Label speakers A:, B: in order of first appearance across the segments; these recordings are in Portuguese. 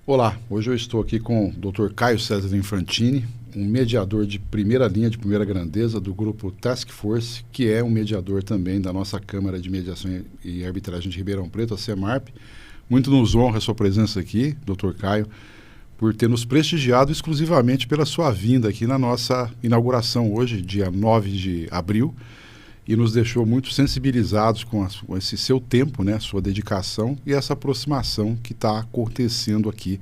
A: Olá, hoje eu estou aqui com o Dr. Caio César Infrantini, um mediador de primeira linha, de primeira grandeza do grupo Task Force, que é um mediador também da nossa Câmara de Mediação e Arbitragem de Ribeirão Preto, a CEMARP. Muito nos honra a sua presença aqui, Dr. Caio, por ter nos prestigiado exclusivamente pela sua vinda aqui na nossa inauguração hoje, dia 9 de abril, e nos deixou muito sensibilizados com esse seu tempo, né, sua dedicação e essa aproximação que está acontecendo aqui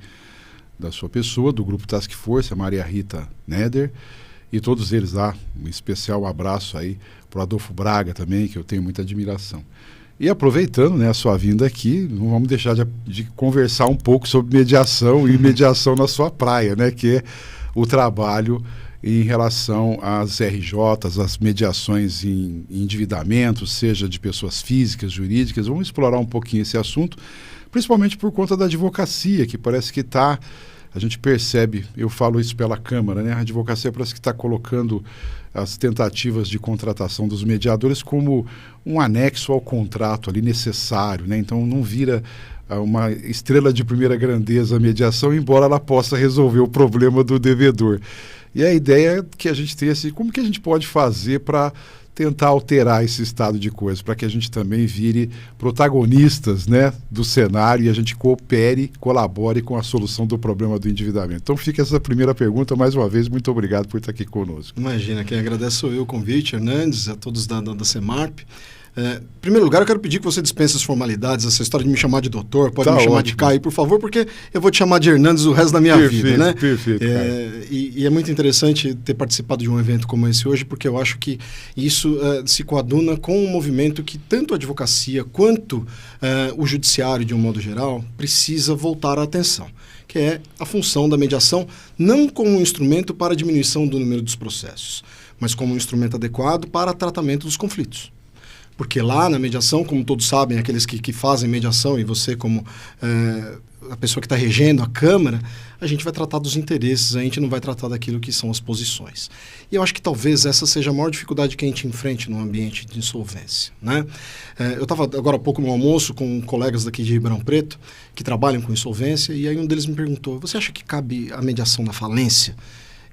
A: da sua pessoa, do Grupo Task Force, a Maria Rita Neder, e todos eles lá. Um especial abraço aí para o Adolfo Braga também, que eu tenho muita admiração. E aproveitando, né, a sua vinda aqui, não vamos deixar de conversar um pouco sobre mediação e mediação na sua praia, né, que é o trabalho em relação às RJs, às mediações em endividamento, seja de pessoas físicas, jurídicas. Vamos explorar um pouquinho esse assunto, principalmente por conta da advocacia, que parece que está, a gente percebe, eu falo isso pela Câmara, né? A advocacia parece que está colocando as tentativas de contratação dos mediadores como um anexo ao contrato ali necessário, né? Então não vira uma estrela de primeira grandeza a mediação, embora ela possa resolver o problema do devedor. E a ideia é que a gente tenha assim, como que a gente pode fazer para tentar alterar esse estado de coisas, para que a gente também vire protagonistas, né, do cenário e a gente coopere, colabore com a solução do problema do endividamento. Então fica essa primeira pergunta, mais uma vez, muito obrigado por estar aqui conosco.
B: Imagina, quem agradece sou eu o convite, Hernandes, a todos da CEMARP. Em primeiro lugar, eu quero pedir que você dispense as formalidades, essa história de me chamar de doutor, pode me chamar de Caio, por favor, porque eu vou te chamar de Hernandes o resto da minha vida, né?
A: Perfeito,
B: e é muito interessante ter participado de um evento como esse hoje, porque eu acho que isso se coaduna com um movimento que tanto a advocacia quanto o judiciário, de um modo geral, precisa voltar a atenção, que é a função da mediação, não como um instrumento para a diminuição do número dos processos, mas como um instrumento adequado para tratamento dos conflitos. Porque lá na mediação, como todos sabem, aqueles que fazem mediação e você como a pessoa que está regendo a Câmara, a gente vai tratar dos interesses, a gente não vai tratar daquilo que são as posições. E eu acho que talvez essa seja a maior dificuldade que a gente enfrente no ambiente de insolvência, né? Eu estava agora há pouco no almoço com colegas daqui de Ribeirão Preto que trabalham com insolvência e aí um deles me perguntou, você acha que cabe a mediação na falência?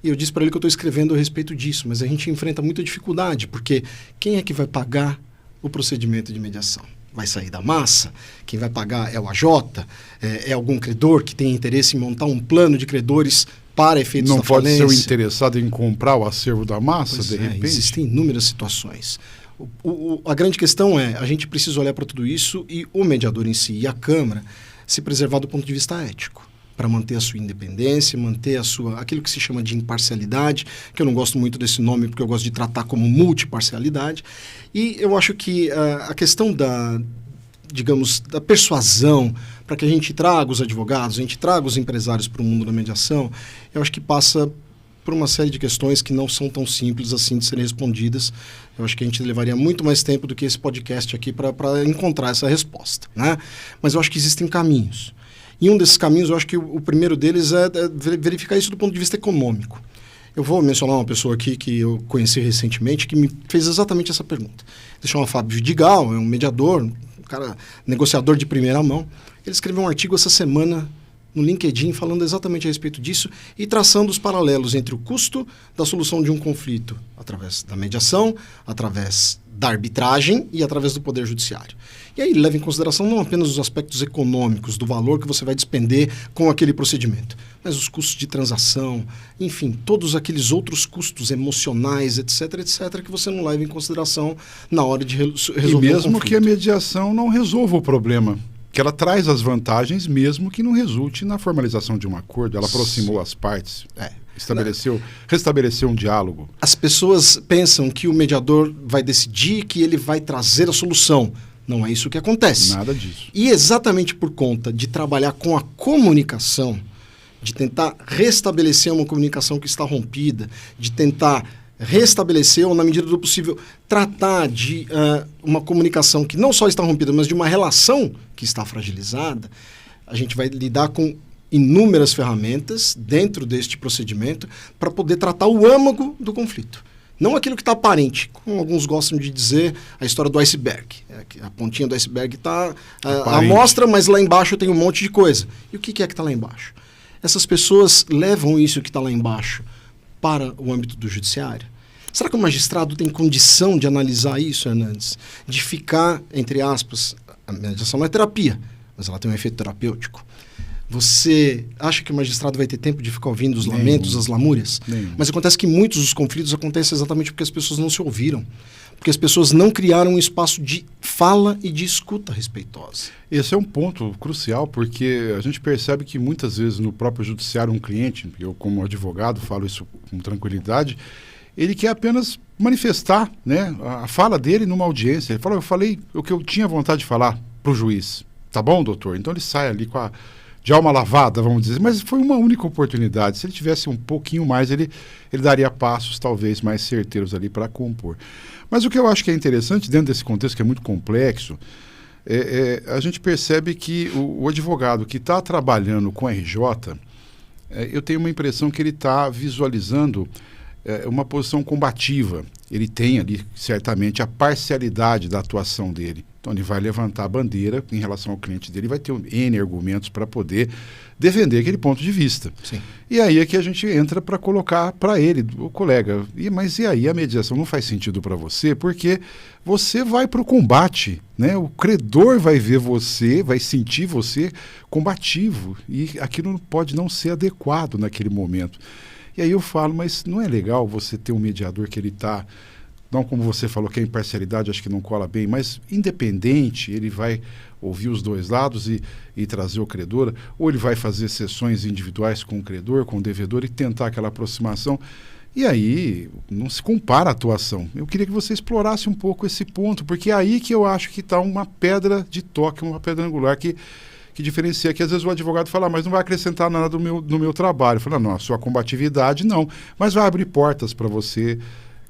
B: E eu disse para ele que eu estou escrevendo a respeito disso, mas a gente enfrenta muita dificuldade, porque quem é que vai pagar o procedimento de mediação? Vai sair da massa? Quem vai pagar é o AJ? É algum credor que tem interesse em montar um plano de credores para efeitos da falência?
A: Não pode ser o interessado em comprar o acervo da massa,
B: pois
A: de repente?
B: Existem inúmeras situações. A grande questão é, a gente precisa olhar para tudo isso e o mediador em si e a Câmara se preservar do ponto de vista ético, para manter a sua independência, manter aquilo que se chama de imparcialidade, que eu não gosto muito desse nome porque eu gosto de tratar como multiparcialidade. E eu acho que a questão da persuasão, para que a gente traga os advogados, a gente traga os empresários para o mundo da mediação, eu acho que passa por uma série de questões que não são tão simples assim de serem respondidas. Eu acho que a gente levaria muito mais tempo do que esse podcast aqui para encontrar essa resposta, né? Mas eu acho que existem caminhos. E um desses caminhos, eu acho que o primeiro deles é verificar isso do ponto de vista econômico. Eu vou mencionar uma pessoa aqui que eu conheci recentemente que me fez exatamente essa pergunta. Ele chama Fábio Vidigal, é um mediador, um cara negociador de primeira mão. Ele escreveu um artigo essa semana no LinkedIn falando exatamente a respeito disso e traçando os paralelos entre o custo da solução de um conflito através da mediação, através da arbitragem e através do Poder Judiciário. E aí leva em consideração não apenas os aspectos econômicos, do valor que você vai despender com aquele procedimento, mas os custos de transação, enfim, todos aqueles outros custos emocionais, etc., que você não leva em consideração na hora de resolver
A: e mesmo
B: um conflito. Que
A: a mediação não resolva o problema, que ela traz as vantagens mesmo que não resulte na formalização de um acordo, ela aproximou as partes. Restabeleceu um diálogo.
B: As pessoas pensam que o mediador vai decidir, que ele vai trazer a solução. Não é isso que acontece.
A: Nada disso.
B: E exatamente por conta de trabalhar com a comunicação, de tentar restabelecer uma comunicação que está rompida, de tentar restabelecer ou, na medida do possível, tratar de uma comunicação que não só está rompida, mas de uma relação que está fragilizada, a gente vai lidar com inúmeras ferramentas dentro deste procedimento para poder tratar o âmago do conflito. Não aquilo que está aparente, como alguns gostam de dizer, a história do iceberg. A pontinha do iceberg está a amostra, mas lá embaixo tem um monte de coisa. E o que é que está lá embaixo? Essas pessoas levam isso que está lá embaixo para o âmbito do judiciário? Será que o magistrado tem condição de analisar isso, Hernandes? De ficar, entre aspas, a mediação não é terapia, mas ela tem um efeito terapêutico. Você acha que o magistrado vai ter tempo de ficar ouvindo os lamentos, as lamúrias? Mas acontece que muitos dos conflitos acontecem exatamente porque as pessoas não se ouviram. Porque as pessoas não criaram um espaço de fala e de escuta respeitosa.
A: Esse é um ponto crucial, porque a gente percebe que muitas vezes no próprio judiciário um cliente, eu como advogado falo isso com tranquilidade, ele quer apenas manifestar, né, a fala dele numa audiência. Ele fala, eu falei o que eu tinha vontade de falar para o juiz. Tá bom, doutor? Então ele sai ali de alma lavada, vamos dizer, mas foi uma única oportunidade. Se ele tivesse um pouquinho mais, ele daria passos talvez mais certeiros ali para compor. Mas o que eu acho que é interessante, dentro desse contexto que é muito complexo, a gente percebe que o advogado que está trabalhando com RJ, eu tenho uma impressão que ele está visualizando uma posição combativa. Ele tem ali, certamente, a parcialidade da atuação dele. Então, ele vai levantar a bandeira em relação ao cliente dele, vai ter N argumentos para poder defender aquele ponto de vista.
B: Sim.
A: E aí é que a gente entra para colocar para ele, o colega, mas e aí a mediação não faz sentido para você, porque você vai para o combate, né? O credor vai ver você, vai sentir você combativo, e aquilo pode não ser adequado naquele momento. E aí eu falo, mas não é legal você ter um mediador que ele está... Não como você falou que a imparcialidade acho que não cola bem, mas independente, ele vai ouvir os dois lados e trazer o credor, ou ele vai fazer sessões individuais com o credor, com o devedor e tentar aquela aproximação. E aí não se compara a atuação. Eu queria que você explorasse um pouco esse ponto, porque é aí que eu acho que está uma pedra de toque, uma pedra angular que diferencia, que às vezes o advogado fala, mas não vai acrescentar nada no meu trabalho. Fala, não, a sua combatividade não, mas vai abrir portas para você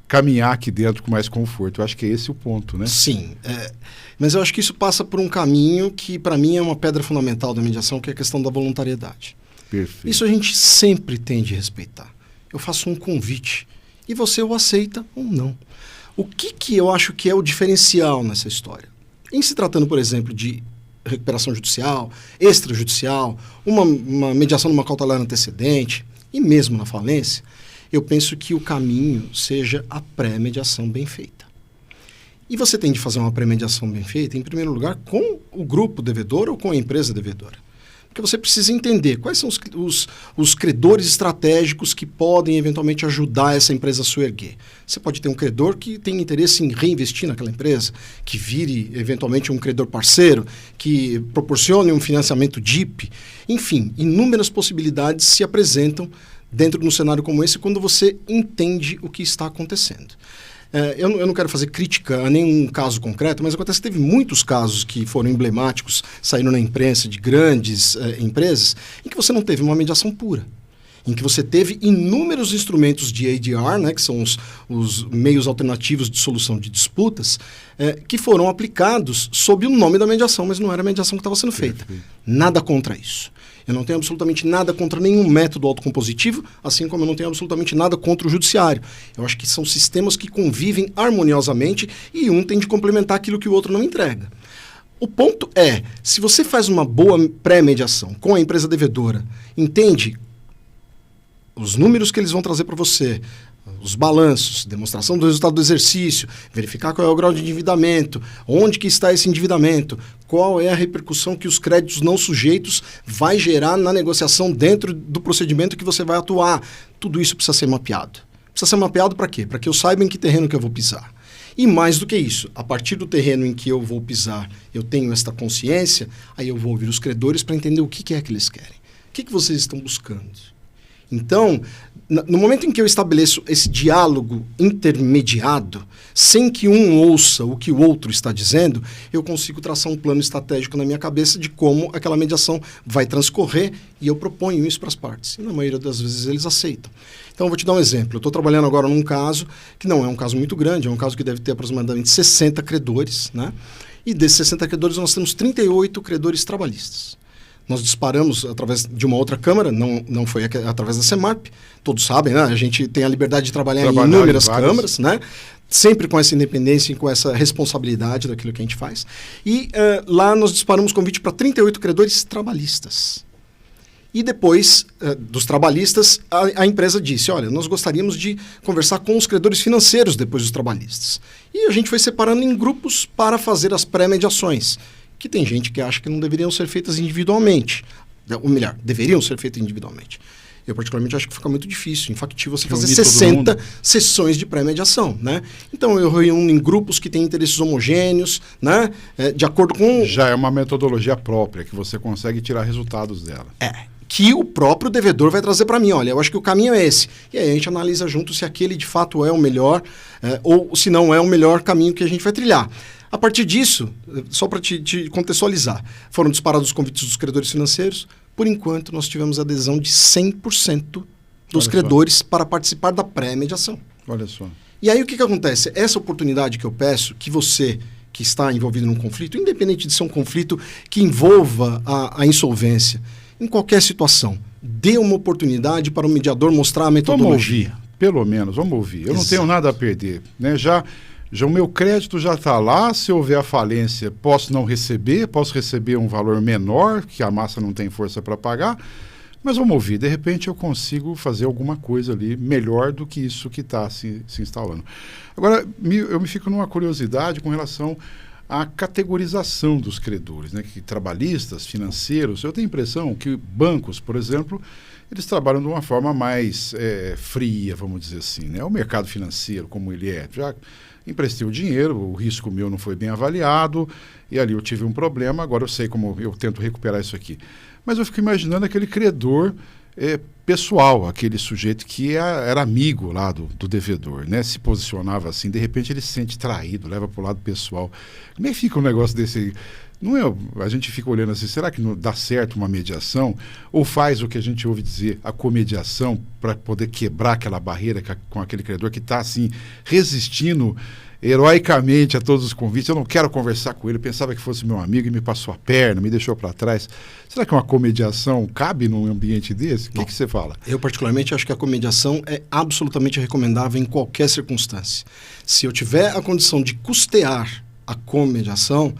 A: caminhar aqui dentro com mais conforto. Eu acho que é esse o ponto, né?
B: Sim, mas eu acho que isso passa por um caminho que, para mim, é uma pedra fundamental da mediação, que é a questão da voluntariedade.
A: Perfeito.
B: Isso a gente sempre tem de respeitar. Eu faço um convite e você o aceita ou não. O que eu acho que é o diferencial nessa história? Em se tratando, por exemplo, de recuperação judicial, extrajudicial, uma mediação numa cautelar antecedente e mesmo na falência, eu penso que o caminho seja a pré-mediação bem feita. E você tem de fazer uma pré-mediação bem feita, em primeiro lugar, com o grupo devedor ou com a empresa devedora. Porque você precisa entender quais são os credores estratégicos que podem eventualmente ajudar essa empresa a se erguer. Você pode ter um credor que tem interesse em reinvestir naquela empresa, que vire eventualmente um credor parceiro, que proporcione um financiamento DIP. Enfim, inúmeras possibilidades se apresentam dentro de um cenário como esse, quando você entende o que está acontecendo. Eu não quero fazer crítica a nenhum caso concreto, mas acontece que teve muitos casos que foram emblemáticos, saíram na imprensa de grandes empresas, em que você não teve uma mediação pura, em que você teve inúmeros instrumentos de ADR, né, que são os meios alternativos de solução de disputas, que foram aplicados sob o nome da mediação, mas não era a mediação que estava sendo feita. Nada contra isso. Eu não tenho absolutamente nada contra nenhum método autocompositivo, assim como eu não tenho absolutamente nada contra o judiciário. Eu acho que são sistemas que convivem harmoniosamente e um tem de complementar aquilo que o outro não entrega. O ponto é, se você faz uma boa pré-mediação com a empresa devedora, entende os números que eles vão trazer para você, os balanços, demonstração do resultado do exercício, verificar qual é o grau de endividamento, onde que está esse endividamento, qual é a repercussão que os créditos não sujeitos vai gerar na negociação dentro do procedimento que você vai atuar. Tudo isso precisa ser mapeado. Precisa ser mapeado para quê? Para que eu saiba em que terreno que eu vou pisar. E mais do que isso, a partir do terreno em que eu vou pisar, eu tenho esta consciência, aí eu vou ouvir os credores para entender o que é que eles querem. O que vocês estão buscando? Então, no momento em que eu estabeleço esse diálogo intermediado, sem que um ouça o que o outro está dizendo, eu consigo traçar um plano estratégico na minha cabeça de como aquela mediação vai transcorrer e eu proponho isso para as partes. E na maioria das vezes eles aceitam. Então, eu vou te dar um exemplo. Eu estou trabalhando agora num caso que não é um caso muito grande, é um caso que deve ter aproximadamente 60 credores, né? E desses 60 credores nós temos 38 credores trabalhistas. nós disparamos através de uma outra câmara, não foi através da Semarp, todos sabem, né? A gente tem a liberdade de trabalhar em inúmeras câmaras, né? Sempre com essa independência e com essa responsabilidade daquilo que a gente faz. E lá nós disparamos convite para 38 credores trabalhistas. E depois dos trabalhistas, a empresa disse, olha, nós gostaríamos de conversar com os credores financeiros depois dos trabalhistas. E a gente foi separando em grupos para fazer as pré-mediações, que tem gente que acha que não deveriam ser feitas individualmente. Ou melhor, deveriam ser feitas individualmente. Eu particularmente acho que fica muito difícil, infactível você fazer 60 sessões de pré-mediação, né? Então eu reúno em grupos que têm interesses homogêneos, né? De acordo com...
A: Já é uma metodologia própria, que você consegue tirar resultados dela.
B: Que o próprio devedor vai trazer para mim, olha, eu acho que o caminho é esse. E aí a gente analisa junto se aquele de fato é o melhor, ou se não é o melhor caminho que a gente vai trilhar. A partir disso, só para te contextualizar, foram disparados os convites dos credores financeiros. Por enquanto, nós tivemos adesão de 100% dos credores para participar da pré-mediação.
A: Olha só.
B: E aí o que acontece? Essa oportunidade que eu peço, que você que está envolvido num conflito, independente de ser um conflito que envolva a insolvência, em qualquer situação, dê uma oportunidade para o mediador mostrar a metodologia.
A: Vamos ouvir, pelo menos, vamos ouvir. Eu não tenho nada a perder, né? Já o meu crédito já está lá, se houver a falência, posso não receber, posso receber um valor menor, que a massa não tem força para pagar, mas vamos ouvir, de repente eu consigo fazer alguma coisa ali melhor do que isso que está se instalando. Agora, eu me fico numa curiosidade com relação à categorização dos credores, né? Que trabalhistas, financeiros, eu tenho a impressão que bancos, por exemplo, eles trabalham de uma forma mais fria, vamos dizer assim, né? O mercado financeiro, como ele é, já emprestei o dinheiro, o risco meu não foi bem avaliado, e ali eu tive um problema, agora eu sei como eu tento recuperar isso aqui. Mas eu fico imaginando aquele credor pessoal, aquele sujeito que era amigo lá do devedor, né? Se posicionava assim, de repente ele se sente traído, leva para o lado pessoal. Como é que fica um negócio desse aí? Não é, a gente fica olhando assim, será que não dá certo uma mediação? Ou faz o que a gente ouve dizer, a comediação, para poder quebrar aquela barreira com aquele credor que está assim, resistindo heroicamente a todos os convites? Eu não quero conversar com ele, pensava que fosse meu amigo e me passou a perna, me deixou para trás. Será que uma comediação cabe num ambiente desse? O que você fala?
B: Eu particularmente acho que a comediação é absolutamente recomendável em qualquer circunstância. Se eu tiver a condição de custear a comediação,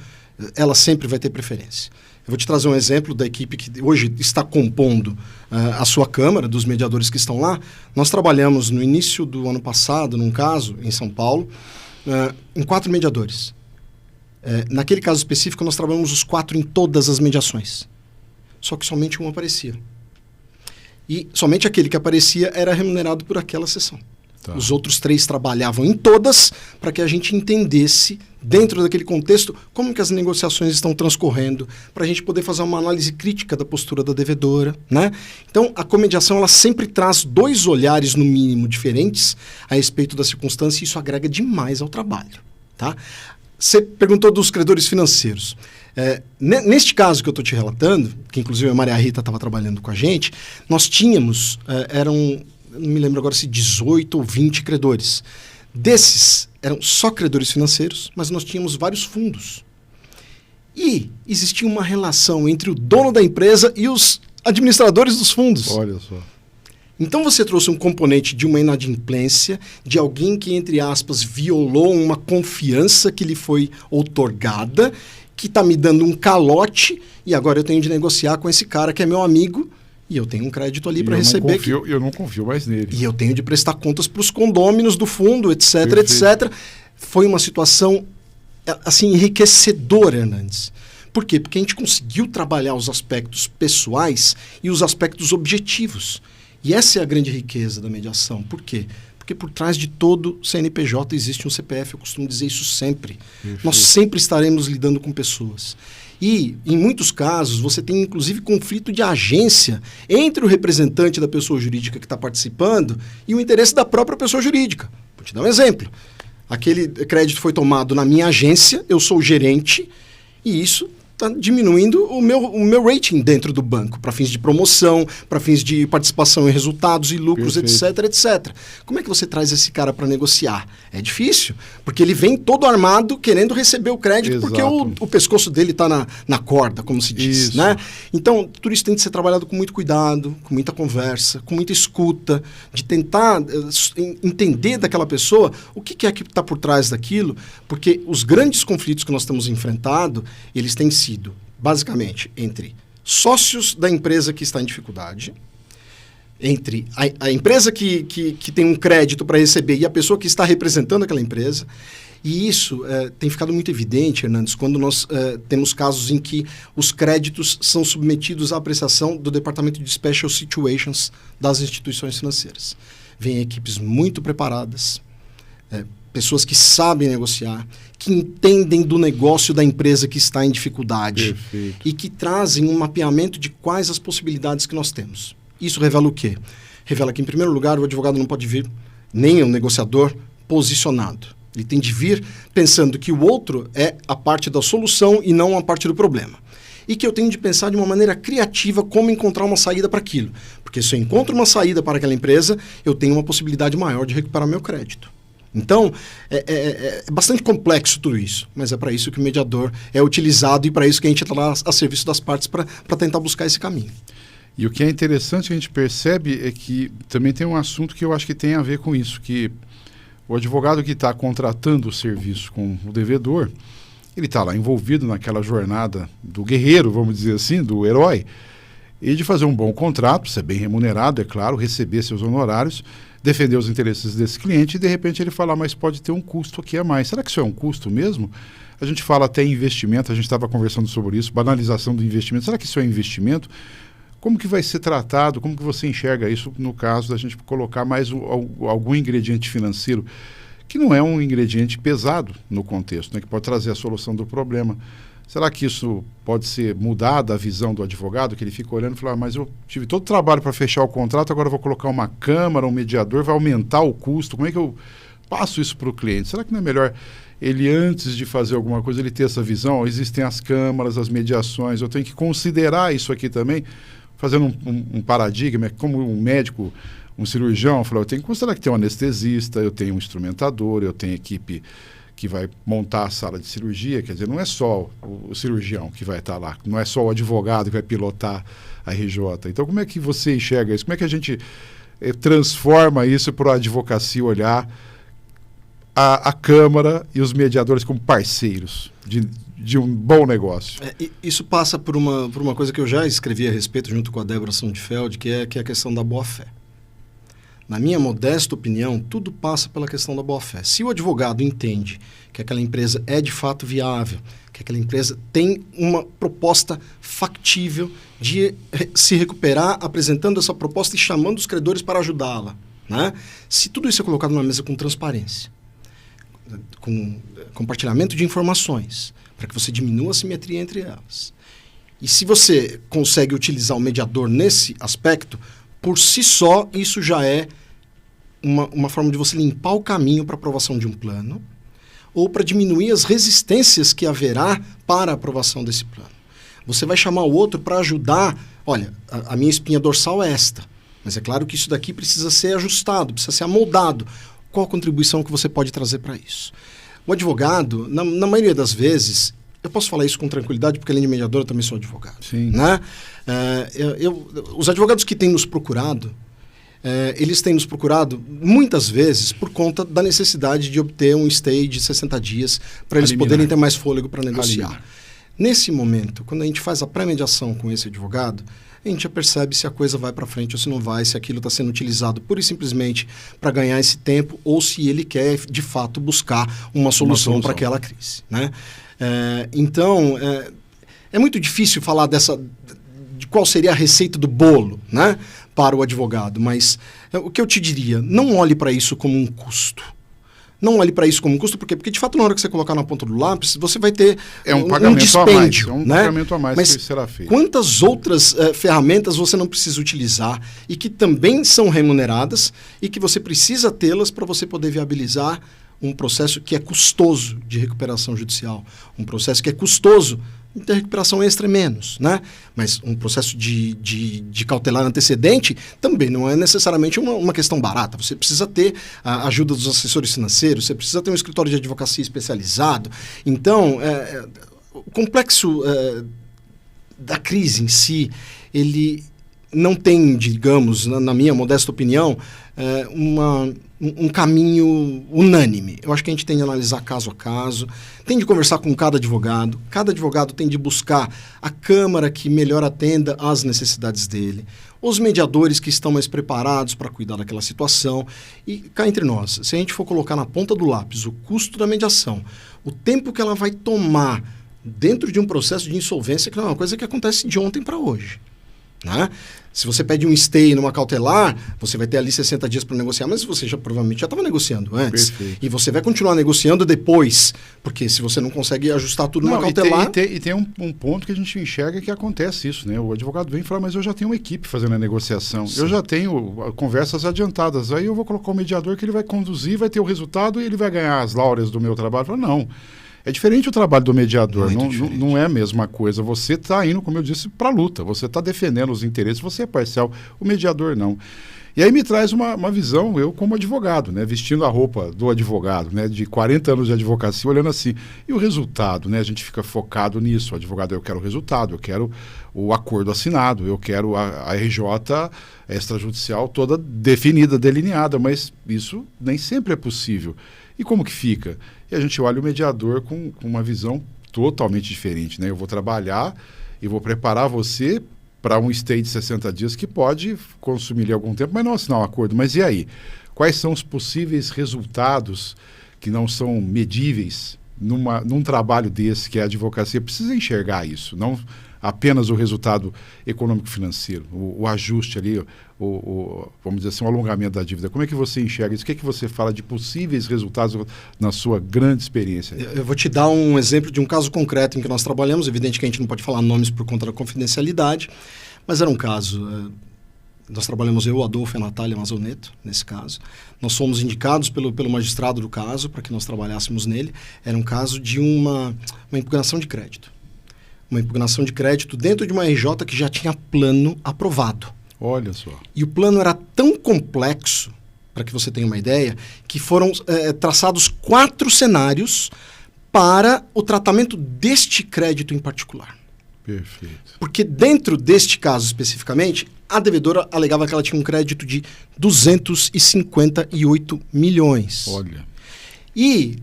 B: ela sempre vai ter preferência. Eu vou te trazer um exemplo da equipe que hoje está compondo a sua Câmara, dos mediadores que estão lá. Nós trabalhamos no início do ano passado, num caso, em São Paulo, em 4 mediadores. Naquele caso específico, nós trabalhamos os 4 em todas as mediações. Só que somente um aparecia. E somente aquele que aparecia era remunerado por aquela sessão. Tá. Os outros 3 trabalhavam em todas para que a gente entendesse, dentro daquele contexto, como que as negociações estão transcorrendo, para a gente poder fazer uma análise crítica da postura da devedora, né? Então, a comediação ela sempre traz 2 olhares, no mínimo, diferentes a respeito da circunstância, e isso agrega demais ao trabalho, tá? Você perguntou dos credores financeiros. Neste caso que eu estou te relatando, que inclusive a Maria Rita estava trabalhando com a gente, nós tínhamos, não me lembro agora se 18 ou 20 credores. Desses, eram só credores financeiros, mas nós tínhamos vários fundos. E existia uma relação entre o dono da empresa e os administradores dos fundos.
A: Olha só.
B: Então você trouxe um componente de uma inadimplência, de alguém que, entre aspas, violou uma confiança que lhe foi outorgada, que está me dando um calote, e agora eu tenho de negociar com esse cara que é meu amigo, e eu tenho um crédito ali para receber.
A: Eu não confio mais nele.
B: E eu tenho de prestar contas para os condôminos do fundo, etc,
A: Perfeito.
B: etc. Foi uma situação, assim, enriquecedora, Hernandes. Por quê? Porque a gente conseguiu trabalhar os aspectos pessoais e os aspectos objetivos. E essa é a grande riqueza da mediação. Por quê? Porque por trás de todo CNPJ existe um CPF. Eu costumo dizer isso sempre.
A: Perfeito.
B: Nós sempre estaremos lidando com pessoas. E, em muitos casos, você tem, inclusive, conflito de agência entre o representante da pessoa jurídica que está participando e o interesse da própria pessoa jurídica. Vou te dar um exemplo. Aquele crédito foi tomado na minha agência, eu sou o gerente, e isso está diminuindo o meu rating dentro do banco, para fins de promoção, para fins de participação em resultados e lucros, etc, etc. Como é que você traz esse cara para negociar? É difícil, porque ele vem todo armado querendo receber o crédito, porque o pescoço dele está na corda, como se diz, né? Então, tudo isso tem que ser trabalhado com muito cuidado, com muita conversa, com muita escuta, de tentar entender daquela pessoa o que é que está por trás daquilo, porque os grandes conflitos que nós temos enfrentado, eles têm sido, basicamente, entre sócios da empresa que está em dificuldade, entre a empresa que tem um crédito para receber e a pessoa que está representando aquela empresa. E isso tem ficado muito evidente, Hernandes, quando nós temos casos em que os créditos são submetidos à apreciação do Departamento de Special Situations das instituições financeiras. Vêm equipes muito preparadas, pessoas que sabem negociar, que entendem do negócio da empresa que está em dificuldade.
A: Perfeito.
B: E que trazem um mapeamento de quais as possibilidades que nós temos. Isso revela o quê? Revela que, em primeiro lugar, o advogado não pode vir, nem o negociador, posicionado. Ele tem de vir pensando que o outro é a parte da solução e não a parte do problema. E que eu tenho de pensar de uma maneira criativa como encontrar uma saída para aquilo. Porque se eu encontro uma saída para aquela empresa, eu tenho uma possibilidade maior de recuperar meu crédito. Então, é bastante complexo tudo isso, mas é para isso que o mediador é utilizado e para isso que a gente está lá a serviço das partes para tentar buscar esse caminho.
A: E o que é interessante, a gente percebe, é que também tem um assunto que eu acho que tem a ver com isso, que o advogado que está contratando o serviço com o devedor, ele está lá envolvido naquela jornada do guerreiro, vamos dizer assim, do herói, e de fazer um bom contrato, ser bem remunerado, é claro, receber seus honorários, defender os interesses desse cliente e, de repente, ele fala, mas pode ter um custo aqui a mais. Será que isso é um custo mesmo? A gente fala até em investimento, a gente estava conversando sobre isso, banalização do investimento. Será que isso é investimento? Como que vai ser tratado? Como que você enxerga isso no caso da gente colocar mais algum ingrediente financeiro, que não é um ingrediente pesado no contexto, né, que pode trazer a solução do problema? Será que isso pode ser mudado a visão do advogado, que ele fica olhando e fala, mas eu tive todo o trabalho para fechar o contrato, agora eu vou colocar uma câmara, um mediador, vai aumentar o custo, como é que eu passo isso para o cliente? Será que não é melhor ele, antes de fazer alguma coisa, ele ter essa visão? Existem as câmaras, as mediações, eu tenho que considerar isso aqui também, fazendo um paradigma, como um médico, um cirurgião, falou, eu tenho que considerar que tem um anestesista, eu tenho um instrumentador, eu tenho equipe que vai montar a sala de cirurgia, quer dizer, não é só o cirurgião que vai estar lá, não é só o advogado que vai pilotar a RJ. Então, como é que você enxerga isso? Como é que a gente transforma isso para a advocacia olhar a Câmara e os mediadores como parceiros de um bom negócio?
B: Isso passa por uma coisa que eu já escrevi a respeito junto com a Débora Sundfeld, que é a questão da boa-fé. Na minha modesta opinião, tudo passa pela questão da boa-fé. Se o advogado entende que aquela empresa é de fato viável, que aquela empresa tem uma proposta factível de se recuperar, apresentando essa proposta e chamando os credores para ajudá-la, né? Se tudo isso é colocado na mesa com transparência, com compartilhamento de informações, para que você diminua a simetria entre elas, e se você consegue utilizar o mediador nesse aspecto, por si só, isso já é uma forma de você limpar o caminho para a aprovação de um plano ou para diminuir as resistências que haverá para a aprovação desse plano. Você vai chamar o outro para ajudar, olha, a minha espinha dorsal é esta, mas é claro que isso daqui precisa ser ajustado, precisa ser amoldado. Qual a contribuição que você pode trazer para isso? O advogado, na maioria das vezes, eu posso falar isso com tranquilidade, porque além de mediador eu também sou advogado.
A: Sim.
B: Né? Os advogados que têm nos procurado, eles têm nos procurado muitas vezes por conta da necessidade de obter um stay de 60 dias para eles poderem ter mais fôlego para negociar. Nesse momento, quando a gente faz a pré-mediação com esse advogado, a gente já percebe se a coisa vai para frente ou se não vai, se aquilo está sendo utilizado pura e simplesmente para ganhar esse tempo ou se ele quer, de fato, buscar uma solução para aquela crise. Né? Então, é muito difícil falar de qual seria a receita do bolo, né, para o advogado, mas o que eu te diria, não olhe para isso como um custo. Não olhe para isso como um custo, por quê? Porque, de fato, na hora que você colocar na ponta do lápis, você vai ter um dispêndio.
A: Um pagamento a mais
B: Mas
A: que será feito.
B: Quantas outras ferramentas você não precisa utilizar e que também são remuneradas e que você precisa tê-las para você poder viabilizar um processo que é custoso de recuperação judicial, um processo que é custoso Então, a recuperação extra é menos, né? Mas um processo de cautelar antecedente também não é necessariamente uma questão barata. Você precisa ter a ajuda dos assessores financeiros, você precisa ter um escritório de advocacia especializado. Então, o complexo da crise em si, ele não tem, digamos, na minha modesta opinião, um caminho unânime. Eu acho que a gente tem de analisar caso a caso, tem de conversar com cada advogado tem de buscar a câmara que melhor atenda às necessidades dele, os mediadores que estão mais preparados para cuidar daquela situação. E cá entre nós, se a gente for colocar na ponta do lápis o custo da mediação, o tempo que ela vai tomar dentro de um processo de insolvência, que não é uma coisa que acontece de ontem para hoje, né? Se você pede um stay numa cautelar, você vai ter ali 60 dias para negociar, mas você provavelmente já estava negociando antes.
A: Perfeito.
B: E você vai continuar negociando depois, porque se você não consegue ajustar tudo numa cautelar...
A: E tem um ponto que a gente enxerga que acontece isso, né? O advogado vem e fala, mas eu já tenho uma equipe fazendo a negociação, Sim. Eu já tenho conversas adiantadas, aí eu vou colocar o mediador que ele vai conduzir, vai ter o resultado e ele vai ganhar as laureas do meu trabalho. Eu falo, não. É diferente o trabalho do mediador, não é a mesma coisa. Você está indo, como eu disse, para a luta, você está defendendo os interesses, você é parcial, o mediador não. E aí me traz uma visão, eu como advogado, né, vestindo a roupa do advogado, né, de 40 anos de advocacia, olhando assim. E o resultado, né, a gente fica focado nisso. O advogado, eu quero o resultado, eu quero o acordo assinado, eu quero a RJ extrajudicial toda definida, delineada, mas isso nem sempre é possível. E como que fica? E a gente olha o mediador com uma visão totalmente diferente, né? Eu vou trabalhar e vou preparar você para um stay de 60 dias que pode consumir algum tempo, mas não assinar um acordo. Mas e aí? Quais são os possíveis resultados que não são medíveis num trabalho desse, que é a advocacia? Precisa enxergar isso, não apenas o resultado econômico-financeiro, o ajuste ali, vamos dizer assim, o alongamento da dívida. Como é que você enxerga isso? O que é que você fala de possíveis resultados na sua grande experiência?
B: Eu vou te dar um exemplo de um caso concreto em que nós trabalhamos. Evidente que a gente não pode falar nomes por conta da confidencialidade, mas era um caso... Nós trabalhamos eu, Adolfo e a Natália Mazoneto, nesse caso. Nós fomos indicados pelo magistrado do caso para que nós trabalhássemos nele. Era um caso de uma impugnação de crédito. Uma impugnação de crédito dentro de uma RJ que já tinha plano aprovado.
A: Olha só.
B: E o plano era tão complexo, para que você tenha uma ideia, que foram traçados 4 cenários para o tratamento deste crédito em particular.
A: Perfeito.
B: Porque dentro deste caso especificamente, a devedora alegava que ela tinha um crédito de 258 milhões.
A: Olha.
B: E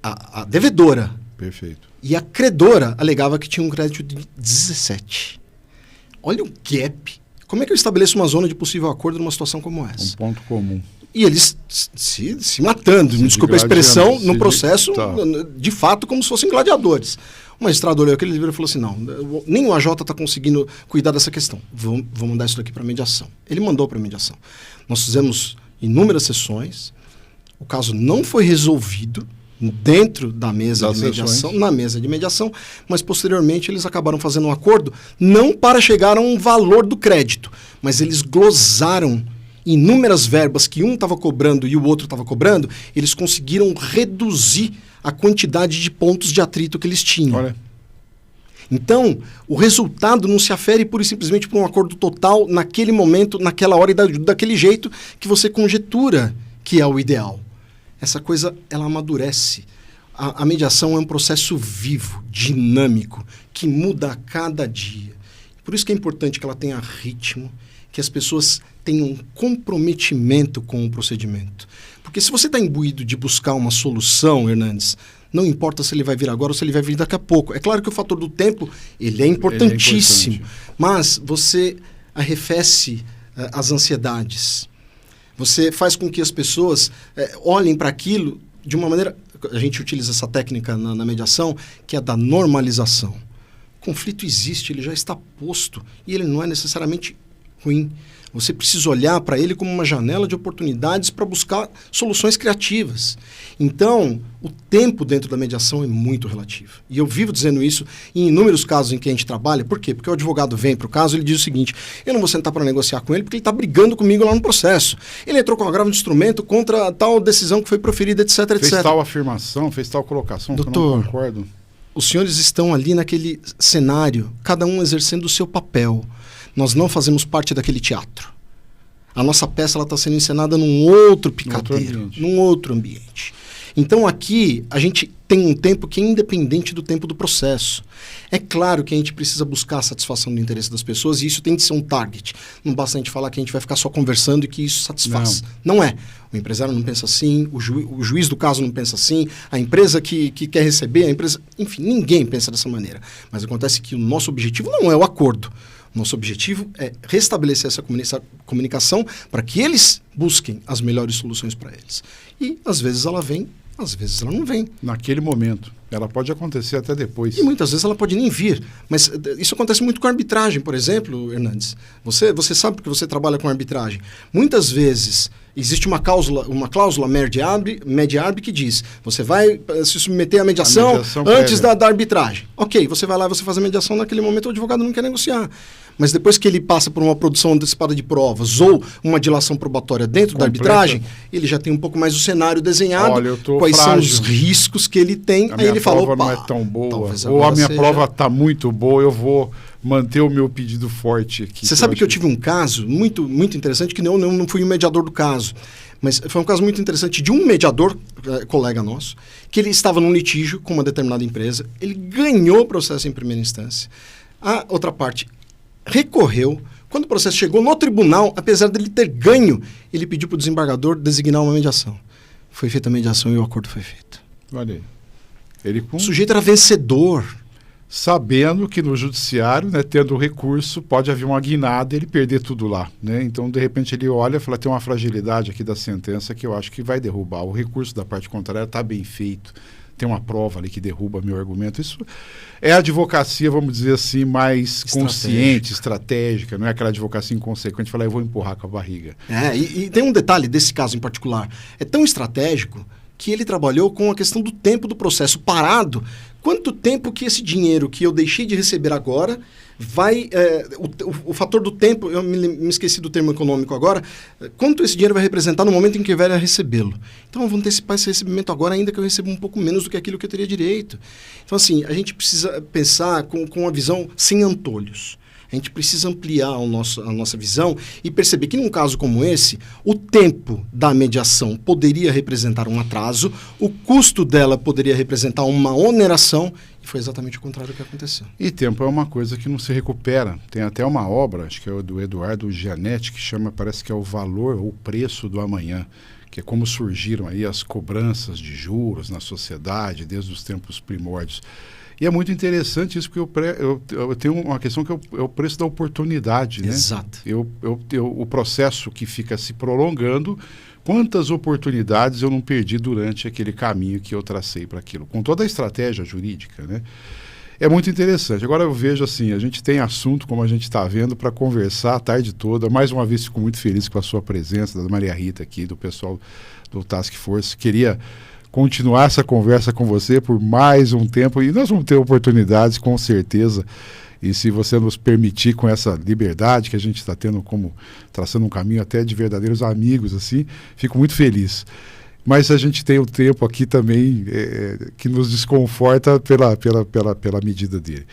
B: a devedora...
A: Perfeito.
B: E a credora alegava que tinha um crédito de 17. Olha o gap. Como é que eu estabeleço uma zona de possível acordo numa situação como essa?
A: Um ponto comum.
B: E eles se matando, me desculpa a expressão, no processo, de fato, como se fossem gladiadores. O magistrado olhou aquele livro e falou assim, não, nem o AJ está conseguindo cuidar dessa questão. Vou mandar isso daqui para mediação. Ele mandou para mediação. Nós fizemos inúmeras sessões, o caso não foi resolvido dentro da mesa de mediação, na mesa de mediação, mas posteriormente eles acabaram fazendo um acordo, não para chegar a um valor do crédito, mas eles glosaram inúmeras verbas que um estava cobrando e o outro estava cobrando, eles conseguiram reduzir a quantidade de pontos de atrito que eles tinham.
A: Olha.
B: Então, o resultado não se afere pura e simplesmente por um acordo total naquele momento, naquela hora e daquele jeito que você conjetura que é o ideal. Essa coisa, ela amadurece. A mediação é um processo vivo, dinâmico, que muda a cada dia. Por isso que é importante que ela tenha ritmo, que as pessoas tenham um comprometimento com o procedimento. Porque se você está imbuído de buscar uma solução, Hernandes, não importa se ele vai vir agora ou se ele vai vir daqui a pouco. É claro que o fator do tempo, ele é importantíssimo, mas você arrefece as ansiedades. Você faz com que as pessoas olhem para aquilo de uma maneira... A gente utiliza essa técnica na mediação, que é da normalização. O conflito existe, ele já está posto, e ele não é necessariamente ruim. Você precisa olhar para ele como uma janela de oportunidades para buscar soluções criativas. Então, o tempo dentro da mediação é muito relativo. E eu vivo dizendo isso em inúmeros casos em que a gente trabalha. Por quê? Porque o advogado vem para o caso e ele diz o seguinte, eu não vou sentar para negociar com ele porque ele está brigando comigo lá no processo. Ele entrou com um agravo de instrumento contra tal decisão que foi proferida, etc, etc.
A: Fez tal afirmação, fez tal colocação,
B: doutor,
A: que eu não concordo.
B: os senhores estão ali naquele cenário, cada um exercendo o seu papel. Nós não fazemos parte daquele teatro. A nossa peça está sendo encenada num outro picadeiro, num outro ambiente. Então aqui a gente tem um tempo que é independente do tempo do processo. É claro que a gente precisa buscar a satisfação do interesse das pessoas e isso tem de ser um target. Não basta a gente falar que a gente vai ficar só conversando e que isso satisfaz. Não é. O empresário não pensa assim, o juiz do caso não pensa assim, a empresa que quer receber, a empresa... Enfim, ninguém pensa dessa maneira. Mas acontece que o nosso objetivo não é o acordo. Nosso objetivo é restabelecer essa comunicação para que eles busquem as melhores soluções para eles. E às vezes ela vem, às vezes ela não vem.
A: Naquele momento. Ela pode acontecer até depois.
B: E muitas vezes ela pode nem vir. Mas isso acontece muito com a arbitragem, por exemplo, Hernandes. Você sabe porque você trabalha com arbitragem. Muitas vezes existe uma cláusula MED-ARB que diz: você vai se submeter à mediação antes da arbitragem. Ok, você vai lá e você faz a mediação, naquele momento o advogado não quer negociar. Mas depois que ele passa por uma produção antecipada de provas ou uma dilação probatória dentro da arbitragem, ele já tem um pouco mais o cenário desenhado.
A: Olha, eu tô
B: quais
A: frágil.
B: São os riscos que ele tem. Aí ele falou:
A: a prova não é tão boa, ou a minha prova está muito boa, eu vou manter o meu pedido forte aqui.
B: Você sabe que eu tive um caso muito, muito interessante, que não fui o mediador do caso, mas foi um caso muito interessante de um mediador, colega nosso, que ele estava num litígio com uma determinada empresa, ele ganhou o processo em primeira instância, a outra parte recorreu. Quando o processo chegou no tribunal, apesar dele ter ganho, ele pediu para o desembargador designar uma mediação. Foi feita a mediação e o acordo foi feito.
A: Olha aí.
B: O sujeito era vencedor.
A: Sabendo que no judiciário, né, tendo o recurso, pode haver uma guinada e ele perder tudo lá. Né? Então, de repente, ele olha e fala: tem uma fragilidade aqui da sentença que eu acho que vai derrubar. O recurso da parte contrária está bem feito. Tem uma prova ali que derruba meu argumento. Isso é a advocacia, vamos dizer assim, mais consciente, estratégica. Não é aquela advocacia inconsequente, falar: eu vou empurrar com a barriga.
B: E tem um detalhe desse caso em particular. É tão estratégico que ele trabalhou com a questão do tempo do processo parado. Quanto tempo que esse dinheiro que eu deixei de receber agora vai... o fator do tempo, eu me esqueci do termo econômico agora, quanto esse dinheiro vai representar no momento em que eu vier a recebê-lo. Então eu vou antecipar esse recebimento agora, ainda que eu receba um pouco menos do que aquilo que eu teria direito. Então assim, a gente precisa pensar com uma visão sem antolhos. A gente precisa ampliar a nossa visão e perceber que num caso como esse, o tempo da mediação poderia representar um atraso, o custo dela poderia representar uma oneração, e foi exatamente o contrário que aconteceu.
A: E tempo é uma coisa que não se recupera. Tem até uma obra, acho que é do Eduardo Gianetti, que chama, parece que é o valor ou o preço do amanhã, que é como surgiram aí as cobranças de juros na sociedade desde os tempos primórdios. E é muito interessante isso, porque eu tenho uma questão que é o preço da oportunidade. Né?
B: Exato.
A: O processo que fica se prolongando, quantas oportunidades eu não perdi durante aquele caminho que eu tracei para aquilo, com toda a estratégia jurídica. Né? É muito interessante. Agora eu vejo assim, a gente tem assunto, como a gente está vendo, para conversar a tarde toda. Mais uma vez fico muito feliz com a sua presença, da Maria Rita aqui, do pessoal do Task Force. Queria continuar essa conversa com você por mais um tempo e nós vamos ter oportunidades com certeza, e se você nos permitir, com essa liberdade que a gente está tendo, como traçando um caminho até de verdadeiros amigos, assim, fico muito feliz. Mas a gente tem um tempo aqui também que nos desconforta pela medida dele.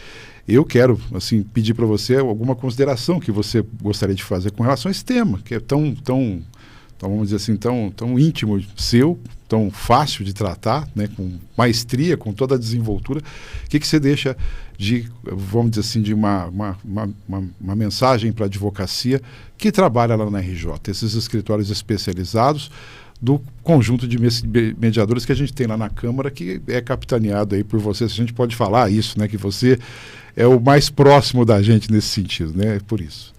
A: Eu quero assim, pedir para você alguma consideração que você gostaria de fazer com relação a esse tema, que é tão vamos dizer assim, tão íntimo seu, tão fácil de tratar, né, com maestria, com toda a desenvoltura. O que você deixa de, vamos dizer assim, de uma mensagem para a advocacia que trabalha lá na RJ, esses escritórios especializados do conjunto de mediadores que a gente tem lá na Câmara, que é capitaneado aí por você, se a gente pode falar isso, né, que você é o mais próximo da gente nesse sentido, né, por isso.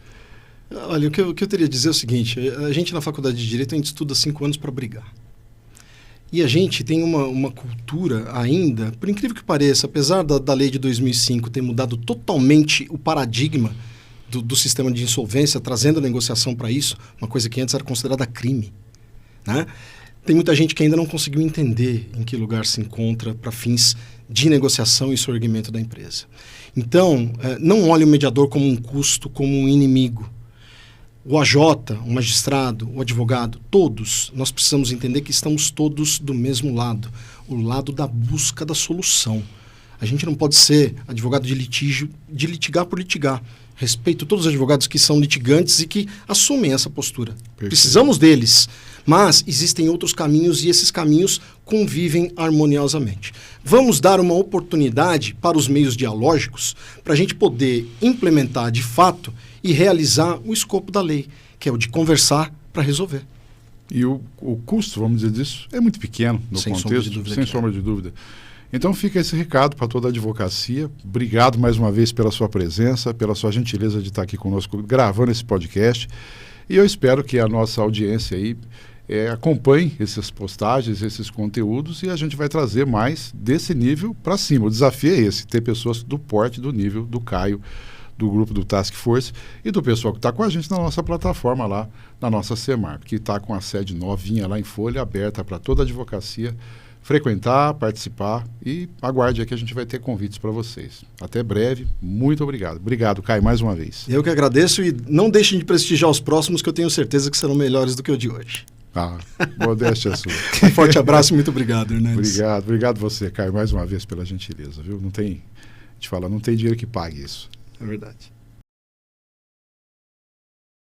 B: Olha, o que eu teria a dizer é o seguinte: a gente na Faculdade de Direito, a gente estuda 5 anos para brigar. E a gente tem uma cultura ainda, por incrível que pareça, apesar da lei de 2005 ter mudado totalmente o paradigma do sistema de insolvência, trazendo a negociação para isso, uma coisa que antes era considerada crime, né? Tem muita gente que ainda não conseguiu entender em que lugar se encontra para fins de negociação e sorgimento da empresa. Então, não olhe o mediador como um custo, como um inimigo. O AJ, o magistrado, o advogado, todos, nós precisamos entender que estamos todos do mesmo lado, o lado da busca da solução. A gente não pode ser advogado de litígio, de litigar por litigar. Respeito todos os advogados que são litigantes e que assumem essa postura.
A: Perfeito.
B: Precisamos deles, mas existem outros caminhos e esses caminhos convivem harmoniosamente. Vamos dar uma oportunidade para os meios dialógicos para a gente poder implementar de fato e realizar o escopo da lei, que é o de conversar para resolver.
A: E o custo, vamos dizer disso, é muito pequeno no contexto, sem sombra de dúvida. Então fica esse recado para toda a advocacia. Obrigado mais uma vez pela sua presença, pela sua gentileza de estar aqui conosco gravando esse podcast. E eu espero que a nossa audiência aí acompanhe essas postagens, esses conteúdos, e a gente vai trazer mais desse nível para cima. O desafio é esse, ter pessoas do porte, do nível do Caio, do grupo do Task Force e do pessoal que está com a gente na nossa plataforma lá, na nossa CEMAR, que está com a sede novinha lá em Folha, aberta para toda a advocacia frequentar, participar, e aguarde aqui, a gente vai ter convites para vocês. Até breve, muito obrigado. Obrigado, Caio, mais uma vez.
B: Eu que agradeço, e não deixem de prestigiar os próximos, que eu tenho certeza que serão melhores do que o de hoje.
A: Modéstia sua.
B: Um forte abraço e muito obrigado, Hernandes.
A: Obrigado você, Caio, mais uma vez pela gentileza, viu? Não tem dinheiro que pague isso.
B: É verdade.